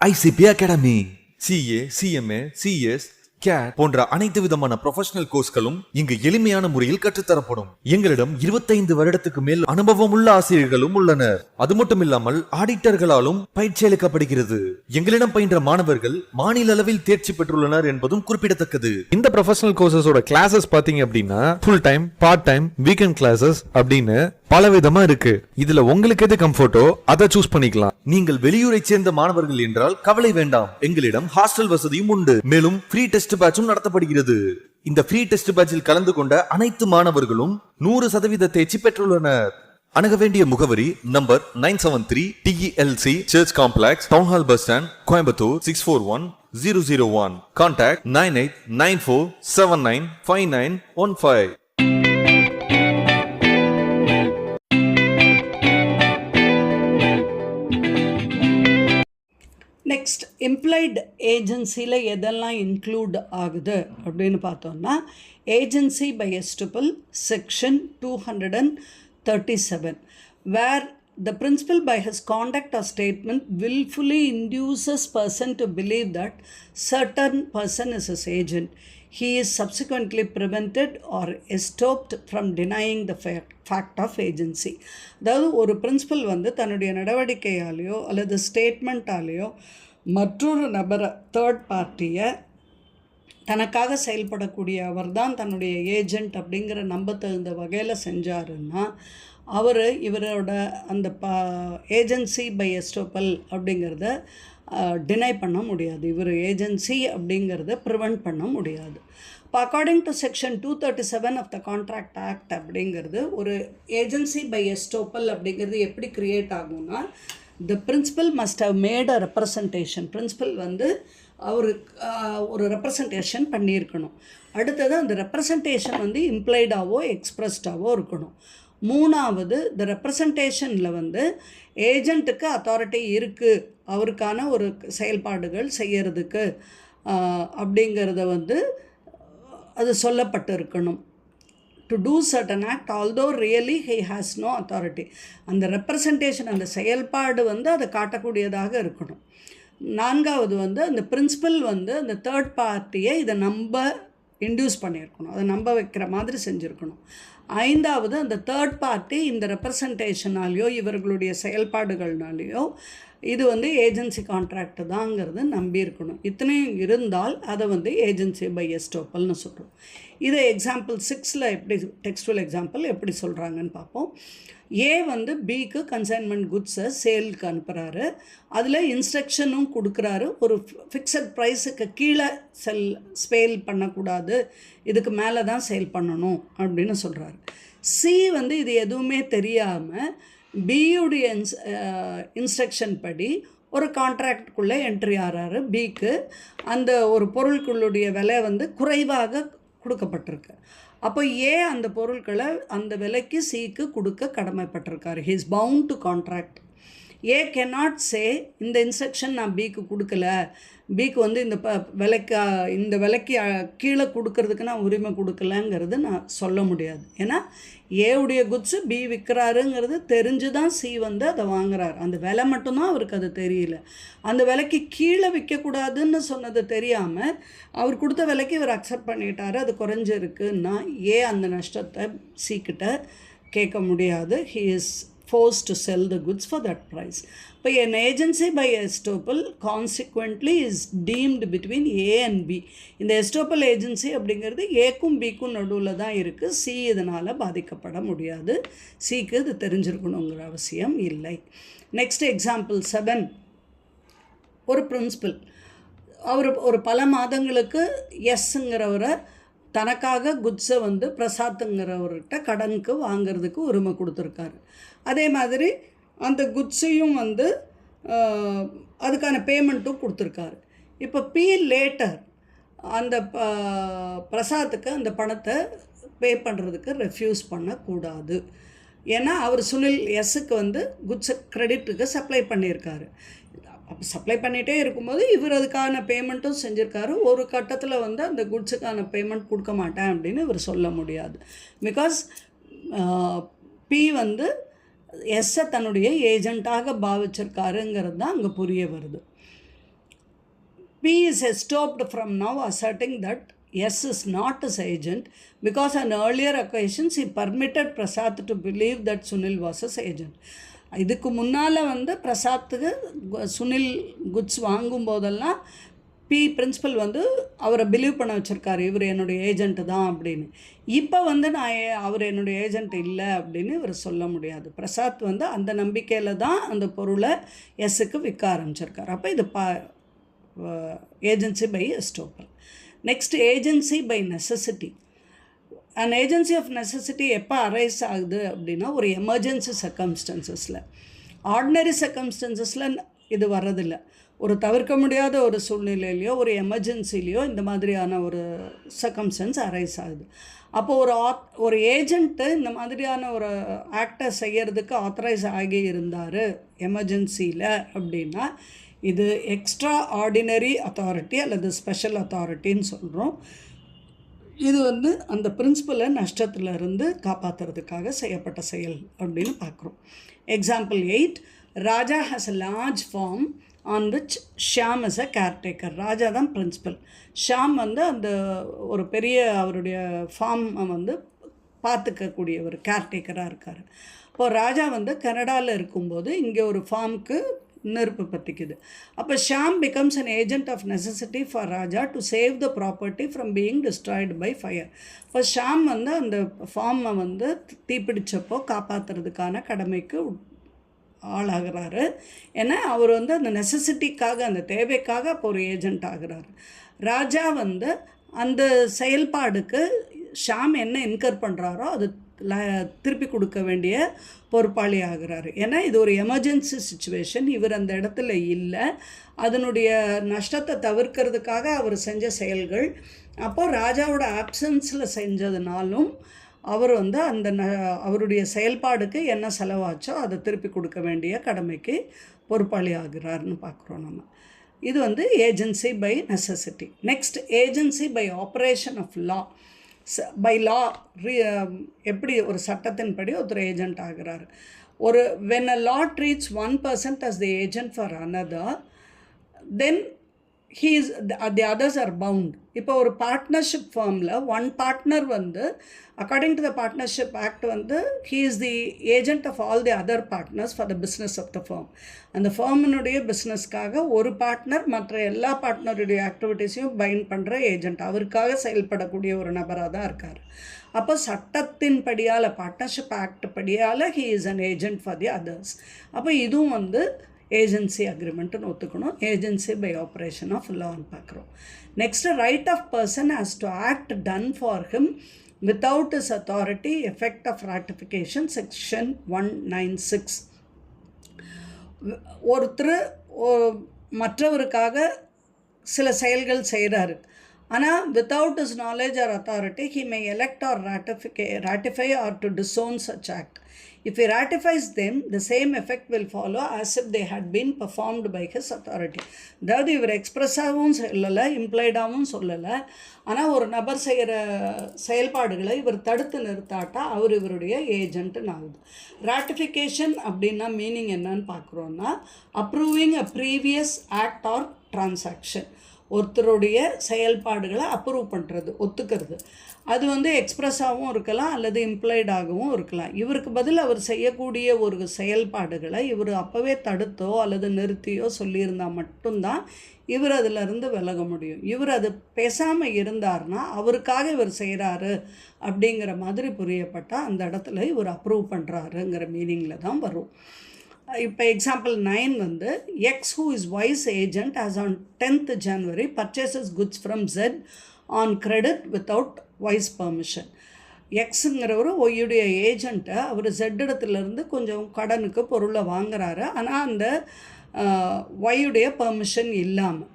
ICP Academy. CA, CMA, CS, CAT போன்ற அனைத்து விதமான ப்ரொஃபஷனல் கோர்ஸ்களும் இங்கு எளிமையான முறையில் கற்றுத்தரப்படும். எங்களிடம் 25 வருடத்துக்கு மேல் அனுபவம் உள்ள ஆசிரியர்களும் உள்ளனர். அது மட்டும் இல்லாமல் ஆடிட்டர்களாலும் பயிற்சி அளிக்கப்படுகிறது. எங்களிடம் பயின்ற மாணவர்கள் மாநில அளவில் தேர்ச்சி பெற்றுள்ளனர் என்பதும் குறிப்பிடத்தக்கது. இந்த ப்ரொஃபஷனல் கோர்சஸோட கிளாஸஸ் பாத்தீங்க அப்படின்னா full time, part time, weekend classes அப்படின்னு பல விதமா இருக்கு. இதுல உங்களுக்கு எது கம்ஃபர்ட்டோ அதை சூஸ் பண்ணிக்கலாம். நீங்கள் வெளியூரை சேர்ந்த மாணவர்கள் என்றால் கவலை வேண்டாம். எங்களிடம் ஹாஸ்டல் வசதியும் உண்டு. மேலும் ஃப்ரீ டெஸ்ட் பேட்சும் நடத்தப்படுகிறது. இந்த ஃப்ரீ டெஸ்ட் பேட்சில் கலந்து கொண்ட அனைத்து மாணவர்களும் 100% தேர்ச்சி பெற்றுள்ளனர். அணுக வேண்டிய முகவரி number 973 TELC church complex, town hall bus stand, Coimbatore 641001. Contact 9894795915. Next employed ஏஜென்சியில் எதெல்லாம் இன்க்ளூட் ஆகுது அப்படின்னு பார்த்தோம்னா, agency by estoppel section 237 where the principal by his conduct or statement willfully induces person to believe that certain person is his agent. He is subsequently prevented or estopped from denying the fact of agency. அதாவது ஒரு principal வந்து தன்னுடைய நடவடிக்கையாலேயோ அல்லது ஸ்டேட்மெண்ட்டாலேயோ மற்றொரு நபரை, third பார்ட்டியை, தனக்காக செயல்படக்கூடிய அவர் தான் தன்னுடைய ஏஜெண்ட் அப்படிங்கிற நம்ப தகுந்த வகையில் செஞ்சாருன்னா இவரோட அந்த ஏஜென்சி பை எஸ்டோப்பல் அப்படிங்கிறத டினை பண்ண முடியாது. இவர் ஏஜென்சி அப்படிங்கிறத ப்ரிவெண்ட் பண்ண முடியாது. இப்போ according to section 237 of the contract act அப்படிங்கிறது ஒரு ஏஜென்சி பை எஸ்டோப்பல் அப்படிங்கிறது எப்படி க்ரியேட் ஆகும்னா, the principal must have made a representation. Principal வந்து ஒரு ரெப்ரசன்டேஷன் பண்ணியிருக்கணும். அடுத்தது அந்த ரெப்ரசன்டேஷன் வந்து இம்ப்ளைடாவோ எக்ஸ்பிரஸ்டாவோ இருக்கணும். மூணாவது, த ரெப்ரசன்டேஷனில் வந்து ஏஜெண்ட்டுக்கு அத்தாரிட்டி இருக்குது அவருக்கான ஒரு செயல்பாடுகள் செய்யறதுக்கு அப்படிங்கிறத வந்து அது சொல்லப்பட்டு இருக்கணும். To do certain act although really he has no authority. அந்த ரெப்ரசன்டேஷன், அந்த செயல்பாடு வந்து அதை காட்டக்கூடியதாக இருக்கணும். நான்காவது வந்து அந்த பிரின்சிபல் வந்து அந்த தேர்ட் பார்ட்டியை இதை இன்டியூஸ் பண்ணியிருக்கணும், அதை நம்ப வைக்கிற மாதிரி செஞ்சுருக்கணும். ஐந்தாவது, அந்த தேர்ட் பார்ட்டி இந்த ரெப்ரசன்டேஷனாலேயோ இவர்களுடைய செயல்பாடுகள்னாலேயோ இது வந்து ஏஜென்சி கான்ட்ராக்ட் தாங்கிறது நம்பியிருக்கணும். இத்தனையும் இருந்தால் அதை வந்து ஏஜென்சி பை எஸ்டோப்பல்னு சொல்கிறோம். இதை எக்ஸாம்பிள் 6 எப்படி டெக்ஸ்டுவல் எக்ஸாம்பிள் எப்படி சொல்கிறாங்கன்னு பார்ப்போம். ஏ வந்து பிக்கு கன்சைன்மெண்ட் குட்ஸை சேலுக்கு அனுப்புகிறாரு. அதில் இன்ஸ்ட்ரக்ஷனும் கொடுக்குறாரு, ஒரு ஃபிக்ஸட் ப்ரைஸுக்கு கீழே சேல் பண்ணக்கூடாது, இதுக்கு மேலே தான் சேல் பண்ணணும் அப்படின்னு சொல்கிறாரு. சி வந்து இது எதுவுமே தெரியாமல் பியுடைய இன்ஸ்ட்ரக்ஷன் படி ஒரு கான்ட்ராக்டுக்குள்ளே என்ட்ரி ஆகிறாரு. பிக்கு அந்த ஒரு பொருட்களுடைய விலை வந்து குறைவாக கொடுக்கப்பட்டிருக்கு. அப்போ ஏ அந்த பொருட்களை அந்த விலைக்கு சிக்கு கொடுக்க கடமைப்பட்டிருக்காரு. He is bound to contract. A cannot say இந்த இன்ஸ்ட்ரக்ஷன் நான் பிக்கு கொடுக்கல, பிக்கு வந்து இந்த விலைக்கு கீழே கொடுக்கறதுக்கு நான் உரிமை கொடுக்கலங்கிறது நான் சொல்ல முடியாது. ஏன்னா ஏவுடைய குட்ஸு பி விற்கிறாருங்கிறது தெரிஞ்சு தான் சி வந்து அதை வாங்குறாரு. அந்த விலை மட்டும்தான் அவருக்கு அது தெரியல. அந்த விலைக்கு கீழே விற்கக்கூடாதுன்னு சொன்னது தெரியாமல் அவர் கொடுத்த விலைக்கு இவர் அக்செப்ட் பண்ணிட்டாரு, அது குறைஞ்சிருக்குன்னா ஏ அந்த நஷ்டத்தை சீக்கிட்ட கேட்க முடியாது. He is forced to sell the goods for that price. But an agency by estoppel consequently is deemed between A and B. இந்த எஸ்டோப்பல் ஏஜென்சி அப்படிங்கிறது ஏக்கும் பிக்கும் நடுவில் தான் இருக்குது. சி இதனால் பாதிக்கப்பட முடியாது. சிக்கு இது தெரிஞ்சிருக்கணுங்கிற அவசியம் இல்லை. Next example 7. ஒரு பிரின்சிபல் அவர் ஒரு பல மாதங்களுக்கு எஸ்ங்கிறவரை தனக்காக குட்ஸை வந்து பிரசாத்துங்கிறவர்கிட்ட கடனுக்கு வாங்கிறதுக்கு உரிமை கொடுத்துருக்காரு. அதே மாதிரி அந்த குட்ஸையும் வந்து அதுக்கான பேமெண்ட்டும் கொடுத்துருக்காரு. இப்போ பி லேட்டர் அந்த பிரசாத்துக்கு அந்த பணத்தை பே பண்ணுறதுக்கு ரெஃப்யூஸ் பண்ணக்கூடாது. ஏன்னா அவர் சுனில் எஸ்ஸுக்கு வந்து குட்ஸை கிரெடிட்டுக்கு சப்ளை பண்ணியிருக்காரு. அப்போ சப்ளை பண்ணிகிட்டே இருக்கும்போது இவர் அதுக்கான பேமெண்ட்டும் செஞ்சுருக்காரு. ஒரு கட்டத்தில் வந்து அந்த குட்ஸுக்கான பேமெண்ட் கொடுக்க மாட்டேன் அப்படின்னு இவர் சொல்ல முடியாது. பிகாஸ் பி வந்து எஸ்ஸை தன்னுடைய ஏஜெண்ட்டாக பாவிச்சிருக்காருங்கிறது தான் அங்கே புரிய வருது. P is estopped from now asserting that S is not his agent because on earlier occasions he permitted Prasad to believe that Sunil was his agent. இதுக்கு முன்னால் வந்து பிரசாத்துக்கு சுனில் குட்ஸ் வாங்கும்போதெல்லாம் பிரின்சிபல் வந்து அவரை பிலீவ் பண்ண வச்சுருக்காரு, இவர் என்னுடைய ஏஜென்ட்டு தான் அப்படின்னு. இப்போ வந்து அவர் என்னுடைய ஏஜென்ட் இல்லை அப்படின்னு இவர் சொல்ல முடியாது. பிரசாத் வந்து அந்த நம்பிக்கையில் தான் அந்த பொருளை எஸ்ஸுக்கு விற்க ஆரம்பிச்சிருக்காரு. அப்போ இது agency by estoppel. Next agency by necessity. And agency of necessity எப்போ அரைஸ் ஆகுது அப்படின்னா ஒரு எமர்ஜென்சி சர்க்கம்ஸ்டன்சஸில். ஆர்டினரி சர்க்கம்ஸ்டன்சஸில் இது வர்றதில்லை. ஒரு தவிர்க்க முடியாத ஒரு சூழ்நிலையிலையோ ஒரு எமர்ஜென்சிலையோ இந்த மாதிரியான ஒரு சர்க்கம்ஸ்டன்ஸ் அரைஸ் ஆகுது. அப்போது ஒரு ஏஜென்ட்டு இந்த மாதிரியான ஒரு ஆக்டை செய்கிறதுக்கு ஆத்தரைஸ் ஆகி இருந்தார் எமர்ஜென்சியில் அப்படின்னா இது எக்ஸ்ட்ரா ஆர்டினரி அத்தாரிட்டி அல்லது ஸ்பெஷல் அத்தாரிட்டின்னு சொல்கிறோம். இது வந்து அந்த பிரின்சிபலை நஷ்டத்திலிருந்து காப்பாற்றுறதுக்காக செய்யப்பட்ட செயல் அப்படின்னு பார்க்குறோம். Example 8, Raja has a large farm on which Shyam is a caretaker. Raja தான் பிரின்சிபல், ஷியாம் வந்து அந்த ஒரு பெரிய அவருடைய ஃபார்மை வந்து பார்த்துக்கக்கூடிய ஒரு கேர்டேக்கராக இருக்கார். இப்போது ராஜா வந்து கனடாவில் இருக்கும்போது இங்கே ஒரு ஃபார்முக்கு நெருப்பு பற்றிக்குது. அப்போ Shyam becomes an agent of necessity for Raja to save the property from being destroyed by fire. இப்போ ஷியாம் வந்து அந்த ஃபார்மை வந்து தீப்பிடிச்சப்போ காப்பாற்றுறதுக்கான கடமைக்கு ஆளாகிறாரு. ஏன்னா அவர் வந்து அந்த நெசசிட்டிக்காக அந்த தேவைக்காக அப்போ ஒரு ஏஜென்ட் ஆகிறாரு. ராஜா வந்து அந்த செயல்பாடுக்கு ஷியாம் என்ன இன்கர் பண்ணுறாரோ அது திருப்பி கொடுக்க வேண்டிய பொறுப்பாளி ஆகிறாரு. ஏன்னா இது ஒரு எமர்ஜென்சி சுச்சுவேஷன், இவர் அந்த இடத்துல இல்லை, அதனுடைய நஷ்டத்தை தவிர்க்கிறதுக்காக அவர் செஞ்ச செயல்கள். அப்போது ராஜாவோட ஆப்சன்ஸில் செஞ்சதுனாலும் அவர் வந்து அந்த அவருடைய செயல்பாடுக்கு என்ன செலவாச்சோ அதை திருப்பி கொடுக்க வேண்டிய கடமைக்கு பொறுப்பாளி ஆகிறார்னு பார்க்குறோம் நம்ம. இது வந்து agency by necessity. Next agency by operation of law. By law எப்படி ஒரு சட்டத்தின்படி ஒருத்தர் ஏஜென்ட் ஆகிறார். ஒரு when a law treats one person as the agent for another, then the others are bound. இப்போ ஒரு பார்ட்னர்ஷிப் ஃபார்மில் ஒன் பார்ட்னர் வந்து according to the partnership act வந்து he is the agent of all the other partners for the business of the firm. அந்த ஃபார்மினுடைய பிஸ்னஸ்க்காக ஒரு partner மற்ற எல்லா பார்ட்னருடைய ஆக்டிவிட்டீஸையும் find பண்ணுற ஏஜென்ட், அவருக்காக செயல்படக்கூடிய ஒரு நபராக தான் இருக்கார். அப்போ சட்டத்தின் படியால் பார்ட்னர்ஷிப் ஆக்ட் படியால் he is an agent for the others. அப்போ இதுவும் வந்து ஏஜென்சி அக்ரிமெண்ட்டுன்னு ஒத்துக்கணும். ஏஜென்சி பை ஆப்ரேஷன் ஆஃப் லான்னு பார்க்குறோம். Next right of person has to act done for him without his authority effect of ratification section 196. ஒருத்தர் மற்றவருக்காக சில செயல்கள் செய்கிறாரு, ஆனால் without his knowledge or authority he may elect or ratify or to disown such act. If he ratifies them, the same effect will follow as if they had been performed by his authority. அதாவது இவர் எக்ஸ்ப்ரெஸ்ஸாகவும் சொல்லலை, இம்ப்ளைடாகவும் சொல்லலை, ஆனால் ஒரு நபர் செய்கிற செயல்பாடுகளை இவர் தடுத்து நிறுத்தாட்டா அவர் இவருடைய ஏஜென்ட்டுன்னு ஆகுது. ராட்டிஃபிகேஷன் அப்படின்னா மீனிங் என்னன்னு பார்க்குறோன்னா approving a previous act or transaction. ஒருத்தருடைய செயல்பாடுகளை அப்ரூவ் பண்ணுறது, ஒத்துக்கிறது. அது வந்து எக்ஸ்ப்ரெஸ்ஸாகவும் இருக்கலாம் அல்லது இம்ப்ளைடாகவும் இருக்கலாம். இவருக்கு பதில் அவர் செய்யக்கூடிய ஒரு செயல்பாடுகளை இவர் அப்போவே தடுத்தோ அல்லது நிறுத்தியோ சொல்லியிருந்தால் மட்டும்தான் இவர் அதிலிருந்து விலக முடியும். இவர் அது பேசாமல் இருந்தார்னா அவருக்காக இவர் செய்கிறாரு அப்படிங்கிற மாதிரி புரியப்பட்டால் அந்த இடத்துல இவர் அப்ரூவ் பண்ணுறாருங்கிற மீனிங்கில் தான் வரும். இப்போ எக்ஸாம்பிள் 9 வந்து X who is Y's agent as on 10th January purchases goods from Z on credit without Y's permission. எக்ஸுங்கிறவர் ஒய்யுடைய ஏஜென்ட்டை அவர் Z இடத்துலேருந்து கொஞ்சம் கடனுக்கு பொருளை வாங்குறாரு, ஆனால் அந்த ஒய்யுடைய பர்மிஷன் இல்லாமல்.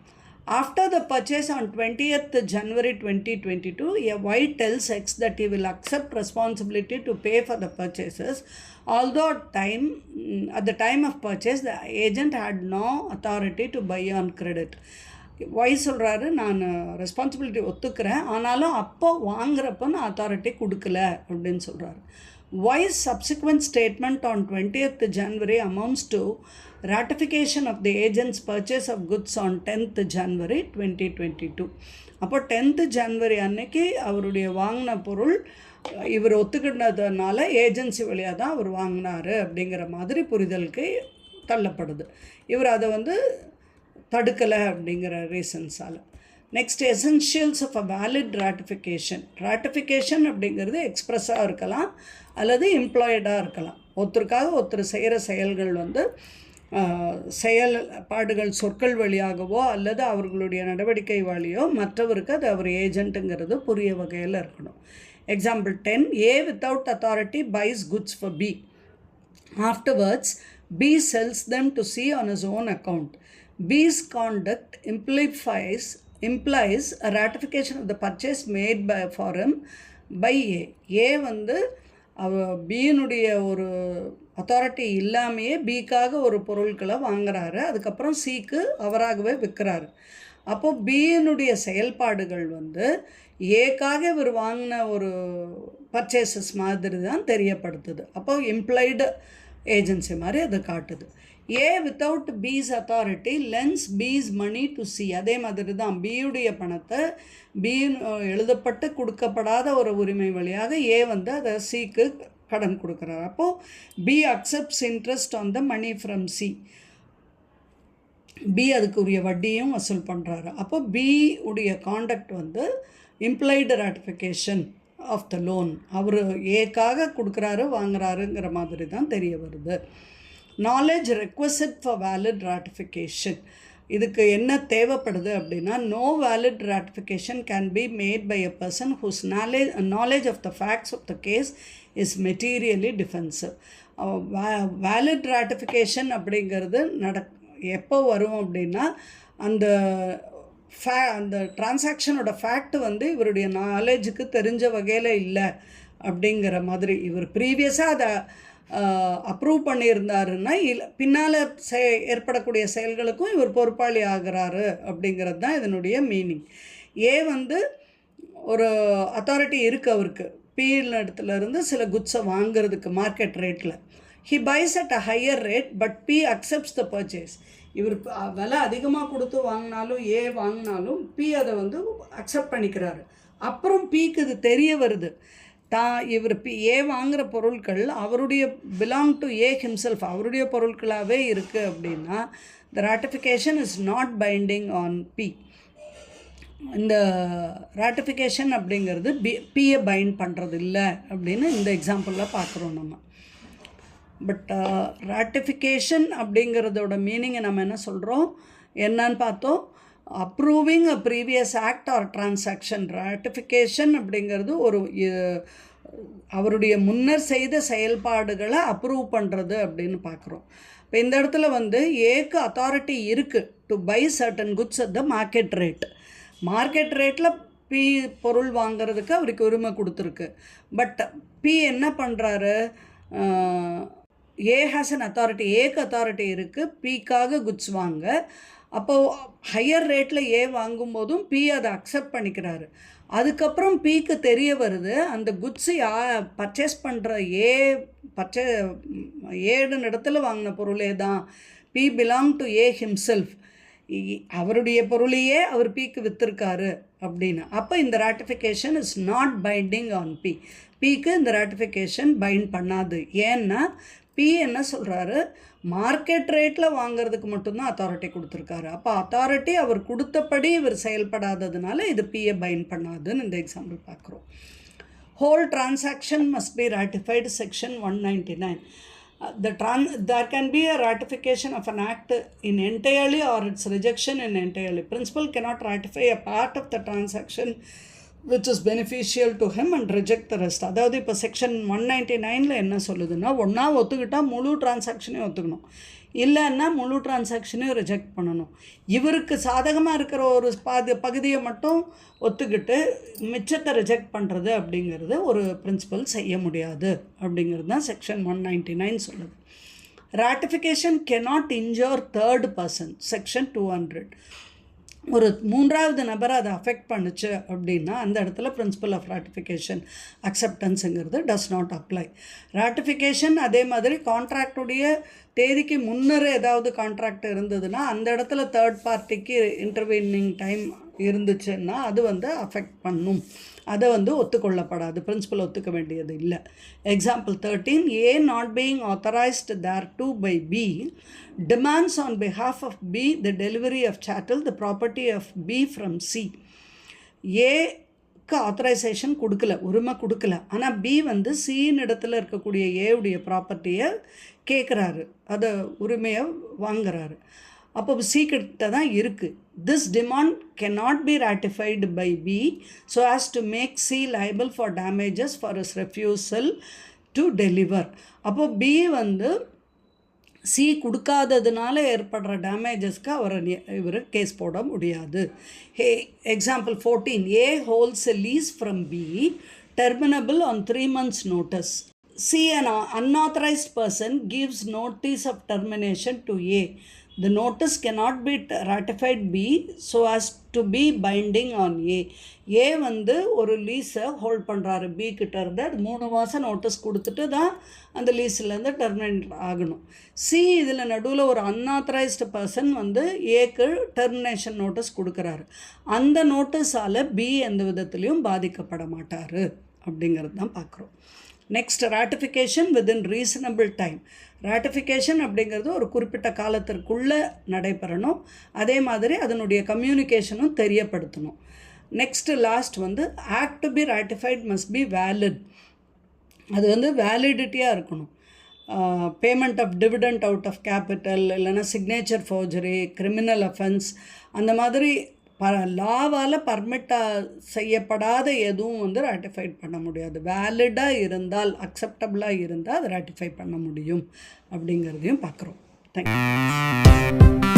After the purchase on 20th January 2022, a Y tells X that he will accept responsibility to pay for the purchases, although at the time of purchase the agent had no authority to buy on credit. Y சொல்கிறாரு, நான் responsibility ஒத்துக்கிறேன், ஆனாலும் அப்போ வாங்குறப்போ நான் authority கொடுக்கல அப்படின்னு சொல்கிறாரு. Y's subsequent statement on 20th January amounts to ratification of the agent's purchase of goods on 10th January 2022. அப்போ 10th January அன்னைக்கு அவருடைய வாங்கின பொருள் இவர் ஒத்துக்கிட்டதுனால ஏஜென்சி வழியாக தான் அவர் வாங்கினார் அப்படிங்கிற மாதிரி புரிதலுக்கு தள்ளப்படுது. இவர் அதை வந்து தடுக்கலை அப்படிங்கிற ரீசன்ஸால். Next, essentials of a valid ratification. Ratification அப்படிங்கிறது எக்ஸ்ப்ரெஸ்ஸாக இருக்கலாம் அல்லது இம்ப்ளாய்டாக இருக்கலாம். ஒருத்தருக்காக ஒருத்தர் செய்கிற செயல்கள் வந்து செயல்பாடுகள் சொற்கள் வழியாகவோ அல்லது அவர்களுடைய நடவடிக்கை வழியோ மற்றவருக்கு அது அவர் ஏஜென்ட்டுங்கிறது புரிய வகையில் இருக்கணும். Example 10, A without authority buys goods for B. Afterwards, B sells them to C on his own account. B's conduct implies a ratification of the purchase made for him by A. A வந்து பியினுடைய ஒரு authority இல்லாமையே பிக்காக ஒரு பொருட்களை வாங்குறாரு, அதுக்கப்புறம் சிக்கு அவராகவே விற்கிறாரு. அப்போது பியினுடைய செயல்பாடுகள் வந்து ஏக்காக இவர் வாங்கின ஒரு பர்ச்சேசஸ் மாதிரி தான் தெரியப்படுத்துது. அப்போது இம்ப்ளைடு ஏஜென்சி மாதிரி அது காட்டுது. A without B's authority lends B's money to C. அதே மாதிரி தான் பியுடைய பணத்தை பியின் எழுதப்பட்டு கொடுக்கப்படாத ஒரு உரிமை வழியாக ஏ வந்து அதை சிக்கு கடன் கொடுக்குறாரு. அப்போது B accepts interest on the money from C. B அதுக்குரிய வட்டியும் வசூல் பண்ணுறாரு. அப்போ பி உடைய காண்டக்ட் வந்து implied ratification of the loan. அவர் ஏக்காக கொடுக்குறாரு வாங்குறாருங்கிற மாதிரி தான் தெரிய வருது. Knowledge requisite for valid ratification. இதுக்கு என்ன தேவைப்படுது அப்படின்னா, no valid ratification can be made by a person whose knowledge of the facts of the case is materially defective. Valid ratification அப்படிங்கிறது எப்போ வரும் அப்படின்னா, அந்த அந்த டிரான்சாக்ஷனோட ஃபேக்ட் வந்து இவருடைய நாலேஜுக்கு தெரிஞ்ச வகையில் இல்லை அப்படிங்கிற மாதிரி, இவர் ப்ரீவியஸாக அதை அப்ரூவ் பண்ணியிருந்தாருன்னா பின்னால் ஏற்படக்கூடிய செயல்களுக்கும் இவர் பொறுப்பாளி ஆகிறாரு அப்படிங்கிறது தான் இதனுடைய மீனிங். ஏ வந்து ஒரு அத்தாரிட்டி இருக்குது அவருக்கு பியில் இடத்துலேருந்து சில குட்ஸை வாங்கிறதுக்கு மார்க்கெட் ரேட்டில். He buys at a higher rate but B accepts the purchase. இவர் விலை அதிகமாக கொடுத்து வாங்கினாலும் ஏ வாங்கினாலும் பி அதை வந்து அக்செப்ட் பண்ணிக்கிறாரு. அப்புறம் பிக்கு இது தெரிய வருது, இவர் ஏ வாங்குகிற பொருட்கள் அவருடைய பிலாங் டு ஏ ஹிம்செல்ஃப், அவருடைய பொருட்களாகவே இருக்குது அப்படின்னா the ratification is not binding on B. இந்த ராட்டிஃபிகேஷன் அப்படிங்கிறது பியை பைண்ட் பண்ணுறது இல்லை அப்படின்னு இந்த எக்ஸாம்பிளில் பார்க்குறோம் நம்ம. பட் ராட்டிஃபிகேஷன் அப்படிங்கிறதோட மீனிங்கை நம்ம என்ன சொல்கிறோம் என்னன்னு பார்த்தோம். Approving a previous act or transaction. Ratification அப்படிங்கிறது ஒரு அவருடைய முன்னர் செய்த செயல்பாடுகளை அப்ரூவ் பண்ணுறது அப்படின்னு பார்க்குறோம். இப்போ இந்த இடத்துல வந்து ஏக்கு அத்தாரிட்டி இருக்குது to buy certain goods at the market rate. Market ரேட்டில் பி பொருள் வாங்கிறதுக்கு அவருக்கு உரிமை கொடுத்துருக்கு. பட் பி என்ன பண்ணுறாரு, ஏ ஹேஸ் அன் அத்தாரிட்டி, ஏக்கு அத்தாரிட்டி இருக்குது பிக்காக குட்ஸ் வாங்க. அப்போது ஹையர் ரேட்டில் ஏ வாங்கும்போதும் பி அதை அக்செப்ட் பண்ணிக்கிறாரு. அதுக்கப்புறம் பிக்கு தெரிய வருது அந்த குட்ஸு பர்ச்சேஸ் பண்ணுற ஏழு இடத்துல வாங்கின பொருளே தான், B belong to A himself, அவருடைய பொருளையே அவர் பிக்கு விற்றுருக்காரு அப்படின்னு. அப்போ இந்த ratification is not binding on பிக்கு இந்த ராட்டிஃபிகேஷன் பைண்ட் பண்ணாது. ஏன்னா பி என்ன சொல்கிறாரு, மார்க்கெட் ரேட்டில் வாங்கிறதுக்கு மட்டும்தான் அத்தாரிட்டி கொடுத்துருக்காரு. அப்போ அத்தாரிட்டி அவர் கொடுத்தபடி இவர் செயல்படாததுனால இது பிஏ பைண்ட் பண்ணாதுன்னு இந்த எக்ஸாம்பிள் பார்க்குறோம். Whole transaction must be ratified section 199. There can be a ratification of an act in entirely or its rejection in entirely. Principal cannot ratify a part of the transaction which is beneficial to him and reject the rest. அதாவது இப்போ section 199 என்ன சொல்லுதுன்னா, ஒன்றா ஒத்துக்கிட்டால் முழு டிரான்சாக்ஷனையும் ஒத்துக்கணும், இல்லைன்னா முழு டிரான்சாக்ஷனையும் reject பண்ணணும். இவருக்கு சாதகமாக இருக்கிற ஒரு பகுதியை மட்டும் ஒத்துக்கிட்டு மிச்சத்தை ரிஜெக்ட் பண்ணுறது அப்படிங்கிறது ஒரு பிரின்சிபல் செய்ய முடியாது அப்படிங்கிறது தான் செக்ஷன் 199 சொல்லுது. Ratification cannot injure third person, section 200. ஒரு மூன்றாவது நபரை அதை அஃபெக்ட் பண்ணுச்சு அப்படின்னா அந்த இடத்துல பிரின்சிபல் ஆஃப் ராட்டிஃபிகேஷன் அக்செப்டன்ஸுங்கிறது டஸ் நாட் அப்ளை. ராட்டிஃபிகேஷன் அதே மாதிரி கான்ட்ராக்டுடைய தேதிக்கு முன்னர் ஏதாவது கான்ட்ராக்ட் இருந்ததுன்னா அந்த இடத்துல தேர்ட் பார்ட்டிக்கு இன்டர்வீனிங் டைம் இருந்துச்சுன்னா அது வந்து அஃபெக்ட் பண்ணும். அதை வந்து ஒத்துக்கொள்ளப்படாது, பிரின்சிபல் ஒத்துக்க வேண்டியது இல்லை. Example 13, A not being authorized thereto by B demands on behalf of B the delivery of chattel, the property of B from C. ஏக்கு ஆத்தரைசேஷன் கொடுக்கல, உரிமை கொடுக்கல, ஆனால் பி வந்து சின்னு இடத்துல இருக்கக்கூடிய ஏவுடைய ப்ராப்பர்ட்டியை கேட்குறாரு, அதை உரிமையை வாங்குறாரு. அப்போ சி கிட்ட தான் இருக்குது. This demand cannot be ratified by B so as to make C liable for damages for his refusal to deliver. அப்போ பி வந்து சி கொடுக்காததுனால ஏற்படுற டேமேஜஸ்க்கு இவர் கேஸ் போட முடியாது. Example 14, A holds a lease from B terminable on 3 months notice. C, an unauthorized person, gives notice of termination to A. The notice cannot be ratified B so as to be binding on A. A வந்து ஒரு லீஸை hold பண்ணுறாரு B கிட்ட இருந்து, அது 3 மாதம் notice கொடுத்துட்டு தான் அந்த லீஸ்லேருந்து டெர்மினேட் ஆகணும். சி இதில் நடுவில் ஒரு அன்ஆத்தரைஸ்டு பர்சன் வந்து ஏக்கு டெர்மினேஷன் நோட்டீஸ் கொடுக்குறாரு. அந்த நோட்டீஸால் பி எந்த விதத்துலேயும் பாதிக்கப்பட மாட்டார் அப்படிங்கிறது தான் பார்க்குறோம். Next, ratification within reasonable time. Ratification அப்படிங்கிறது ஒரு குறிப்பிட்ட காலத்திற்குள்ளே நடைபெறணும், அதே மாதிரி அதனுடைய கம்யூனிகேஷனும் தெரியப்படுத்தணும். நெக்ஸ்ட்டு லாஸ்ட் வந்து act to be ratified must be valid. அது வந்து வேலிடிட்டியாக இருக்கணும். Payment of dividend out of capital, இல்லைனா சிக்னேச்சர் ஃபோர்ஜரி, கிரிமினல் அஃபென்ஸ், அந்த மாதிரி லாவால் பர்மிட்டாக செய்யப்படாத எதுவும் வந்து ராட்டிஃபைட் பண்ண முடியாது. வேலிடாக இருந்தால், அக்செப்டபுளாக இருந்தால் அதை ராட்டிஃபை பண்ண முடியும் அப்படிங்கிறதையும் பார்க்குறோம். தேங்க்யூ.